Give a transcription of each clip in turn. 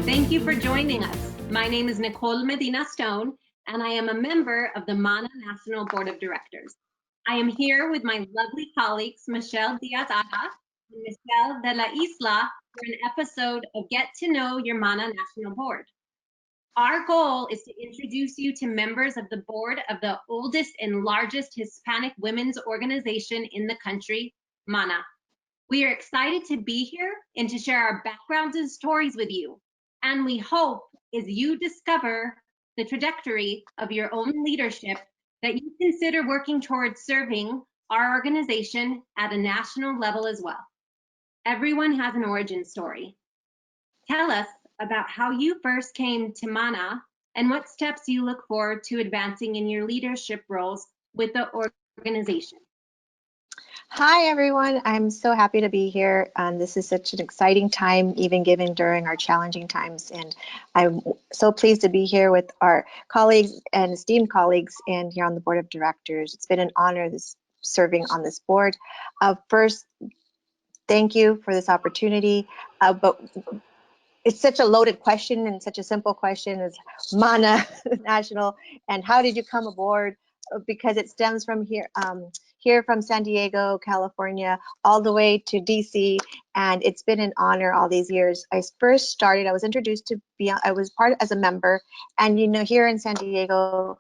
Thank you for joining us. My name is Nichole Medina-Stone, and I am a member of the Mana National Board of Directors. I am here with my lovely colleagues, Michelle Diaz-Agha and Michelle De La Isla, for an episode of Get to Know Your Mana National Board. Our goal is to introduce you to members of the board of the oldest and largest Hispanic women's organization in the country, Mana. We are excited to be here and to share our backgrounds and stories with you. And we hope as you discover the trajectory of your own leadership that you consider working towards serving our organization at a national level as well. Everyone has an origin story. Tell us about how you first came to Mana and what steps you look forward to advancing in your leadership roles with the organization. Hi, everyone. I'm so happy to be here. This is such an exciting time, even given during our challenging times. And I'm so pleased to be here with our colleagues and esteemed colleagues and here on the board of directors. It's been an honor serving on this board. First, thank you for this opportunity. But it's such a loaded question and such a simple question as Mana National and how did you come aboard? Because it stems from here from San Diego, California, all the way to DC, and it's been an honor all these years. I first started, I was introduced to I was part as a member, and you know, here in San Diego,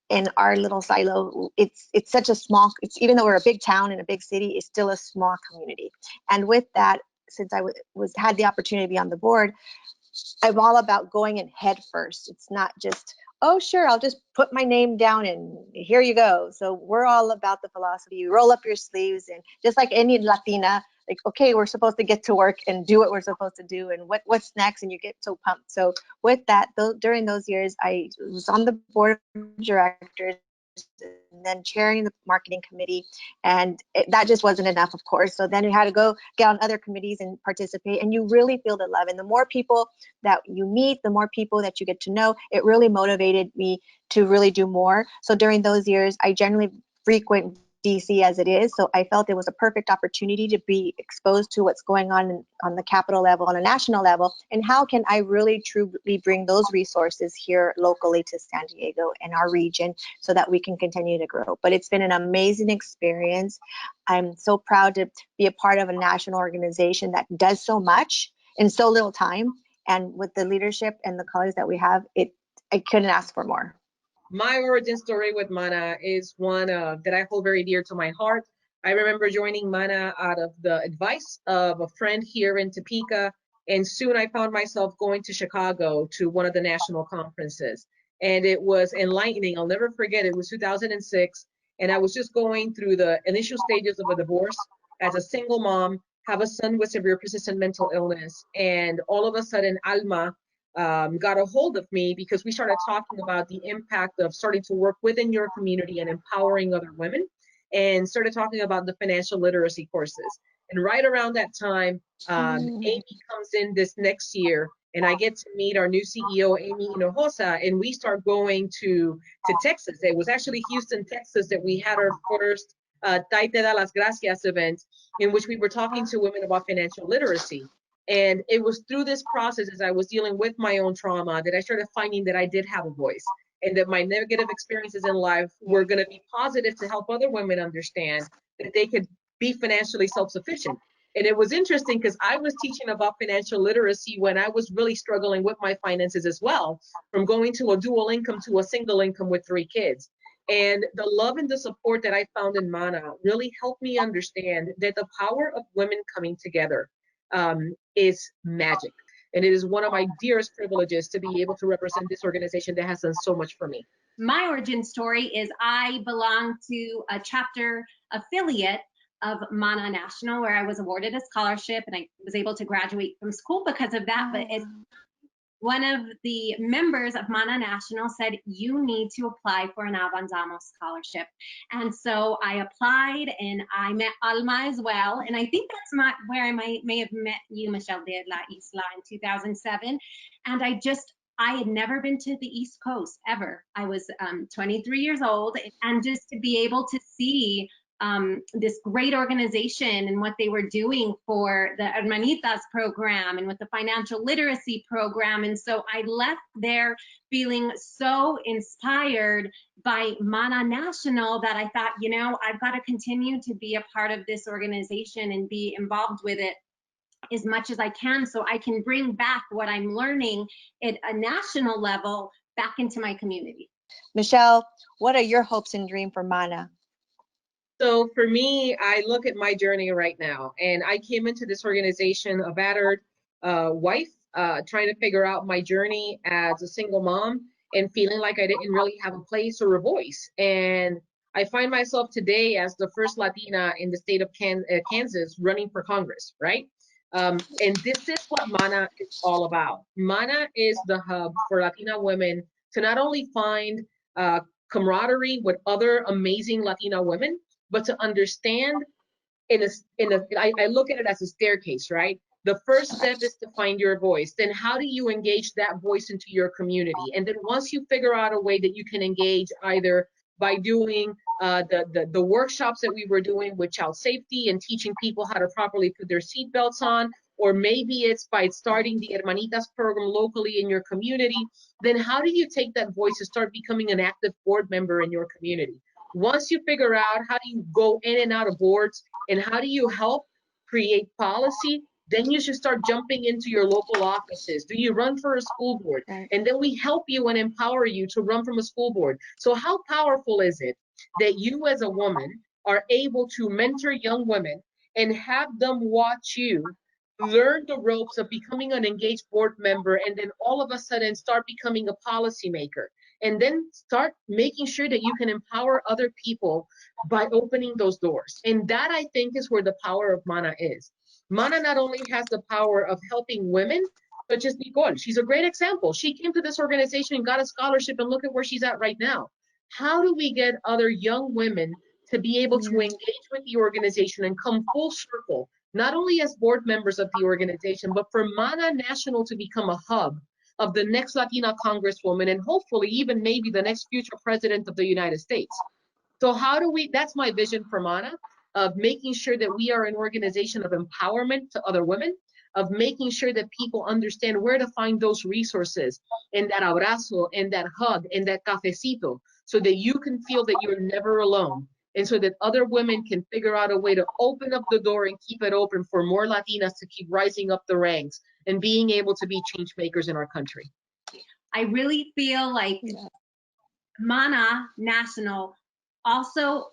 in our little silo, it's such a small, even though we're a big town and a big city, it's still a small community. And with that, since I had the opportunity to be on the board, I'm all about going in head first. It's not just, oh, sure, I'll just put my name down and here you go. So we're all about the philosophy. You roll up your sleeves, and just like any Latina, like, okay, we're supposed to get to work and do what we're supposed to do, and what's next, and you get so pumped. So with that, during those years, I was on the board of directors and then chairing the marketing committee, and that just wasn't enough, of course. So then you had to go get on other committees and participate, and you really feel the love. And the more people that you meet, the more people that you get to know, it really motivated me to really do more. So during those years, I generally frequent DC as it is, so I felt it was a perfect opportunity to be exposed to what's going on the capital level, on a national level, and how can I really truly bring those resources here locally to San Diego and our region so that we can continue to grow. But it's been an amazing experience. I'm so proud to be a part of a national organization that does so much in so little time, and with the leadership and the colleagues that we have, I couldn't ask for more. My origin story with Mana is one that I hold very dear to my heart. I remember joining Mana out of the advice of a friend here in Topeka, and soon I found myself going to Chicago to one of the national conferences. And it was enlightening. I'll never forget. It was 2006, and I was just going through the initial stages of a divorce as a single mom, have a son with severe persistent mental illness, and all of a sudden, Alma got a hold of me because we started talking about the impact of starting to work within your community and empowering other women, and started talking about the financial literacy courses. And right around that time, Amy comes in this next year, and I get to meet our new CEO, Amy Hinojosa, and we start going to Texas. It was actually Houston, Texas, that we had our first Tay Te Da Las Gracias event, in which we were talking to women about financial literacy. And it was through this process, as I was dealing with my own trauma, that I started finding that I did have a voice, and that my negative experiences in life were going to be positive to help other women understand that they could be financially self-sufficient. And it was interesting because I was teaching about financial literacy when I was really struggling with my finances as well, from going to a dual income to a single income with 3 kids. And the love and the support that I found in Mana really helped me understand that the power of women coming together is magic. And it is one of my dearest privileges to be able to represent this organization that has done so much for me. My origin story is I belong to a chapter affiliate of Mana National, where I was awarded a scholarship and I was able to graduate from school because of that. But one of the members of Mana National said, you need to apply for an Avanzamos scholarship. And so I applied, and I met Alma as well. And I think that's where I may have met you, Michelle De La Isla, in 2007. And I had never been to the East Coast ever. I was 23 years old, and just to be able to see this great organization and what they were doing for the Hermanitas program and with the financial literacy program. And so I left there feeling so inspired by Mana National that I thought, you know, I've got to continue to be a part of this organization and be involved with it as much as I can, so I can bring back what I'm learning at a national level back into my community. Michelle, what are your hopes and dreams for Mana? So for me, I look at my journey right now, and I came into this organization a battered wife, trying to figure out my journey as a single mom and feeling like I didn't really have a place or a voice. And I find myself today as the first Latina in the state of Kansas running for Congress, right? And this is what Mana is all about. Mana is the hub for Latina women to not only find camaraderie with other amazing Latina women, but to understand I look at it as a staircase, right? The first step is to find your voice. Then how do you engage that voice into your community? And then once you figure out a way that you can engage either by doing the workshops that we were doing with child safety and teaching people how to properly put their seatbelts on, or maybe it's by starting the Hermanitas program locally in your community, then how do you take that voice and start becoming an active board member in your community? Once you figure out how do you go in and out of boards and how do you help create policy, then you should start jumping into your local offices. Do you run for a school board? Right. And then we help you and empower you to run from a school board. So how powerful is it that you as a woman are able to mentor young women and have them watch you learn the ropes of becoming an engaged board member, and then all of a sudden start becoming a policymaker, and then start making sure that you can empower other people by opening those doors. And that, I think, is where the power of Mana is. Mana not only has the power of helping women, such as Nichole. She's a great example. She came to this organization and got a scholarship, and look at where she's at right now. How do we get other young women to be able to engage with the organization and come full circle, not only as board members of the organization, but for Mana National to become a hub of the next Latina Congresswoman and hopefully even maybe the next future president of the United States. So how do we, that's my vision for Mana, of making sure that we are an organization of empowerment to other women, of making sure that people understand where to find those resources and that abrazo and that hug and that cafecito, so that you can feel that you're never alone. And so that other women can figure out a way to open up the door and keep it open for more Latinas to keep rising up the ranks and being able to be change makers in our country. I really feel like Mana National also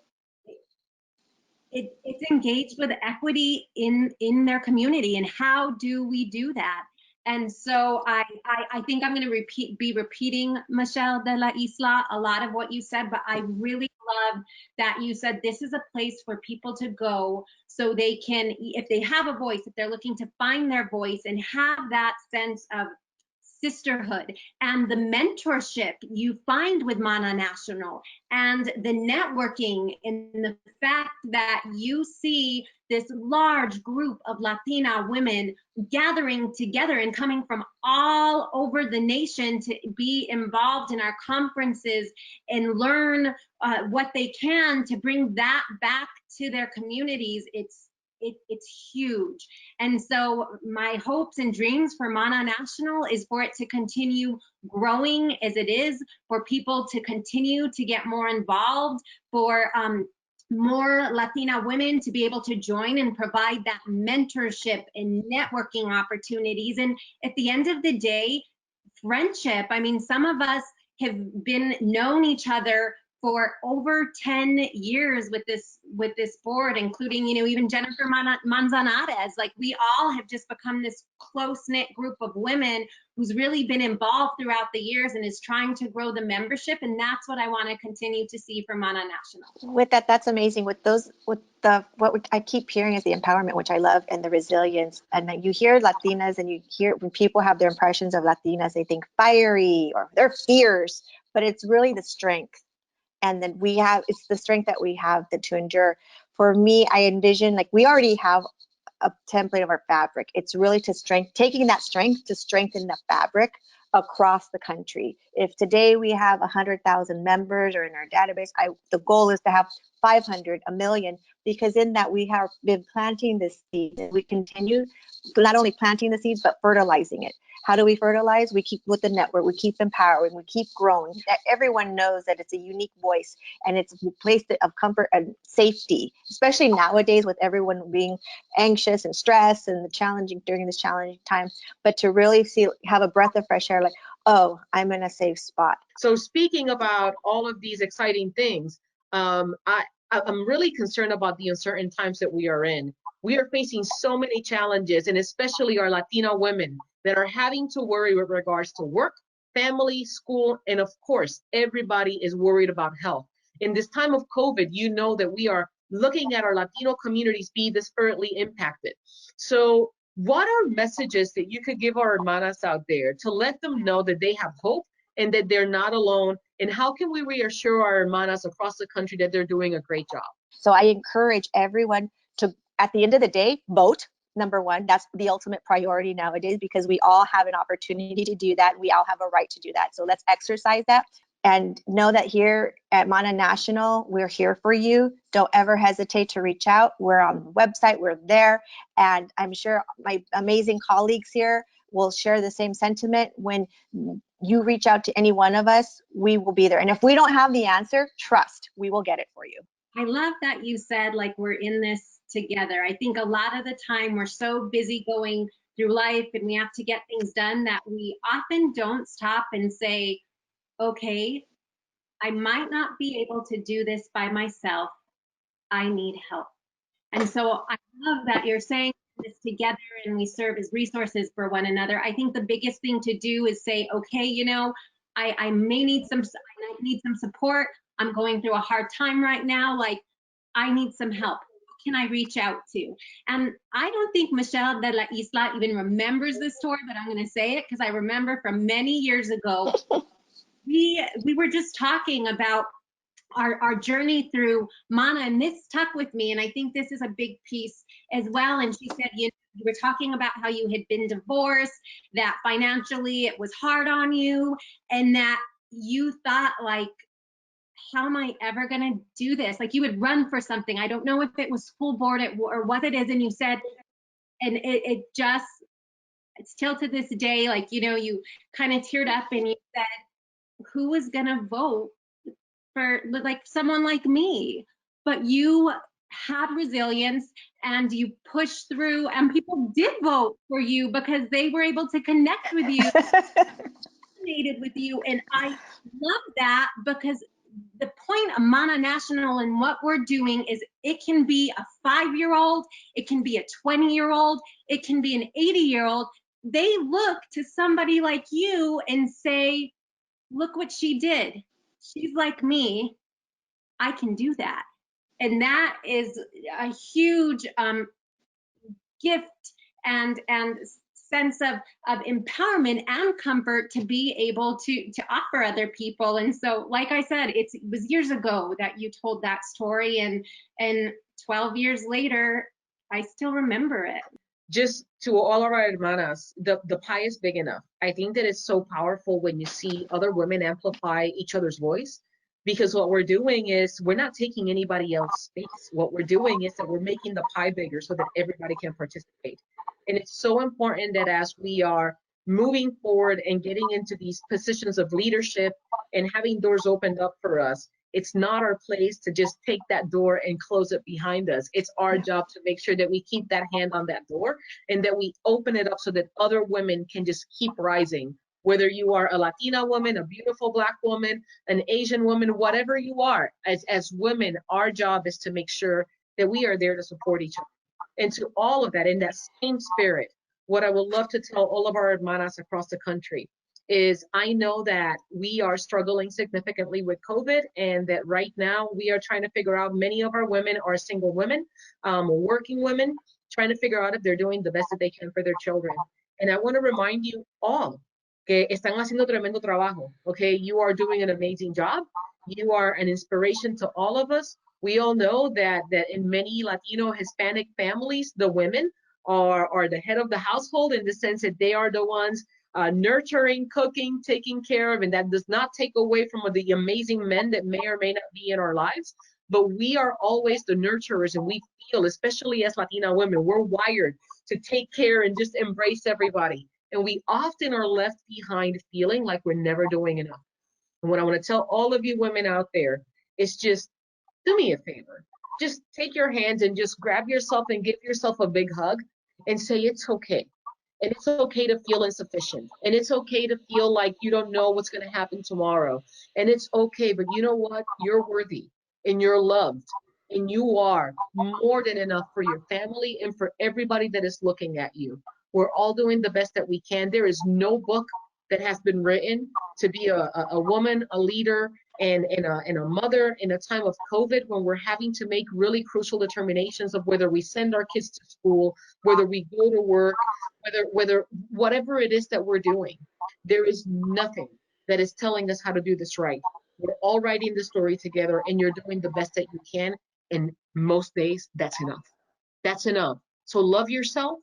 it's engaged with equity in their community, and how do we do that? And so I think I'm going to be repeating Michelle De La Isla, a lot of what you said, but I really love that you said this is a place for people to go so they can, if they have a voice, if they're looking to find their voice and have that sense of sisterhood and the mentorship you find with Mana National and the networking and the fact that you see this large group of Latina women gathering together and coming from all over the nation to be involved in our conferences and learn what they can to bring that back to their communities. It's huge. And so my hopes and dreams for Mana National is for it to continue growing as it is, for people to continue to get more involved, for more Latina women to be able to join and provide that mentorship and networking opportunities. And at the end of the day, friendship, I mean, some of us have been known each other for over 10 years with this board, including, you know, even Jennifer Manzanares. Like, we all have just become this close-knit group of women who's really been involved throughout the years and is trying to grow the membership, and that's what I want to continue to see for Mana National. With that, that's amazing. With I keep hearing is the empowerment, which I love, and the resilience. And then you hear Latinas, and you hear when people have their impressions of Latinas, they think fiery or they're fierce, but it's really the strength. And then it's the strength that we have to endure. For me, I envision, like, we already have a template of our fabric. It's really taking that strength to strengthen the fabric across the country. If today we have 100,000 members or in our database, the goal is to have 500, a million, because in that we have been planting this seed. We continue not only planting the seeds, but fertilizing it. How do we fertilize? We keep with the network, we keep empowering, we keep growing. That everyone knows that it's a unique voice and it's a place of comfort and safety, especially nowadays with everyone being anxious and stressed and during this challenging time. But to really have a breath of fresh air, like, oh, I'm in a safe spot. So speaking about all of these exciting things, I'm really concerned about the uncertain times that we are in. We are facing so many challenges, and especially our Latina women that are having to worry with regards to work, family, school, and of course, everybody is worried about health. In this time of COVID, you know that we are looking at our Latino communities be disparately impacted. So what are messages that you could give our hermanas out there to let them know that they have hope and that they're not alone? And how can we reassure our hermanas across the country that they're doing a great job? So I encourage everyone to, at the end of the day, vote. Number one, that's the ultimate priority nowadays because we all have an opportunity to do that. We all have a right to do that. So let's exercise that and know that here at Mana National, we're here for you. Don't ever hesitate to reach out. We're on the website, we're there. And I'm sure my amazing colleagues here will share the same sentiment. When you reach out to any one of us, we will be there. And if we don't have the answer, trust, we will get it for you. I love that you said, like, we're in this together. I think a lot of the time we're so busy going through life and we have to get things done that we often don't stop and say, okay, I might not be able to do this by myself. I need help. And so I love that you're saying this together and we serve as resources for one another. I think the biggest thing to do is say, okay, you know, I may need some support. I'm going through a hard time right now. Like, I need some help. Who can I reach out to? And I don't think Michelle De La Isla even remembers this story, but I'm going to say it because I remember from many years ago, we were just talking about our journey through Mana, and this stuck with me, and I think this is a big piece as well. And she said, you were talking about how you had been divorced, that financially it was hard on you, and that you thought, like, how am I ever gonna do this? Like, you would run for something. I don't know if it was school board or what it is, and you said, and it just, still to this day, like, you know, you kind of teared up and you said, who was gonna vote for like someone like me? But you had resilience and you pushed through, and people did vote for you because they were able to connect with you, resonated with you. And I love that because the point of Mana National and what we're doing is it can be a 5-year-old, it can be a 20-year-old, it can be an 80-year-old. They look to somebody like you and say, look what she did. She's like me. I can do that. And that is a huge gift and sense of empowerment and comfort to be able to offer other people. And so, like I said, it was years ago that you told that story, and 12 years later, I still remember it. Just to all of our hermanas, the pie is big enough. I think that it's so powerful when you see other women amplify each other's voice, because what we're doing is we're not taking anybody else's space. What we're doing is that we're making the pie bigger so that everybody can participate. And it's so important that as we are moving forward and getting into these positions of leadership and having doors opened up for us, it's not our place to just take that door and close it behind us. It's our job to make sure that we keep that hand on that door and that we open it up so that other women can just keep rising. Whether you are a Latina woman, a beautiful Black woman, an Asian woman, whatever you are, as women, our job is to make sure that we are there to support each other. And to all of that, in that same spirit, what I would love to tell all of our hermanas across the country is I know that we are struggling significantly with COVID, and that right now we are trying to figure out, many of our women are single women, working women, trying to figure out if they're doing the best that they can for their children. And I want to remind you all que están haciendo tremendo trabajo. Okay, you are doing an amazing job. You are an inspiration to all of us. We all know that in many Latino Hispanic families, the women are the head of the household, in the sense that they are the ones nurturing, cooking, taking care of, and that does not take away from the amazing men that may or may not be in our lives. But we are always the nurturers, and we feel, especially as Latina women, we're wired to take care and just embrace everybody. And we often are left behind feeling like we're never doing enough. And what I want to tell all of you women out there is just do me a favor. Just take your hands and just grab yourself and give yourself a big hug and say it's okay. And it's okay to feel insufficient. And it's okay to feel like you don't know what's going to happen tomorrow. And it's okay, but you know what? You're worthy and you're loved. And you are more than enough for your family and for everybody that is looking at you. We're all doing the best that we can. There is no book that has been written to be a woman, a leader, and a mother in a time of COVID when we're having to make really crucial determinations of whether we send our kids to school, whether we go to work, whether whatever it is that we're doing. There is nothing that is telling us how to do this right. We're all writing the story together, and you're doing the best that you can. And most days, that's enough. That's enough. So love yourself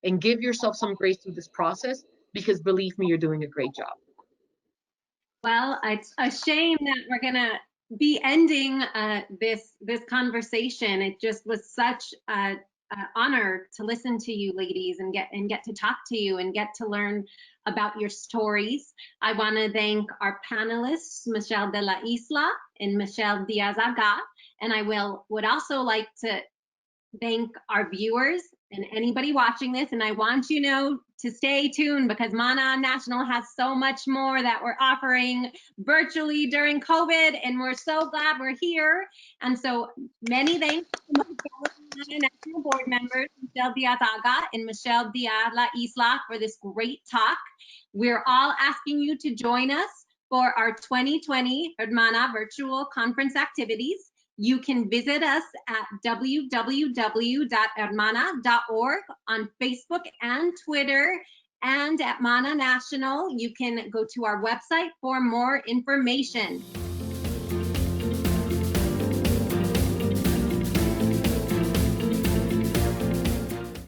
and give yourself some grace through this process, because believe me, you're doing a great job. Well, it's a shame that we're gonna be ending this conversation. It just was such a honor to listen to you ladies and get to talk to you and get to learn about your stories. I want to thank our panelists, Michelle De La Isla and Michelle Diaz-Agha, and I would also like to thank our viewers and anybody watching this. And I want you to stay tuned, because Mana National has so much more that we're offering virtually during COVID, and we're so glad we're here. And so many thanks to my fellow Mana National board members, Michelle Diaz-Agha and Michelle De La Isla, for this great talk. We're all asking you to join us for our 2020 Hermana virtual conference activities. You can visit us at www.hermana.org on Facebook and Twitter, and at Mana National. You can go to our website for more information.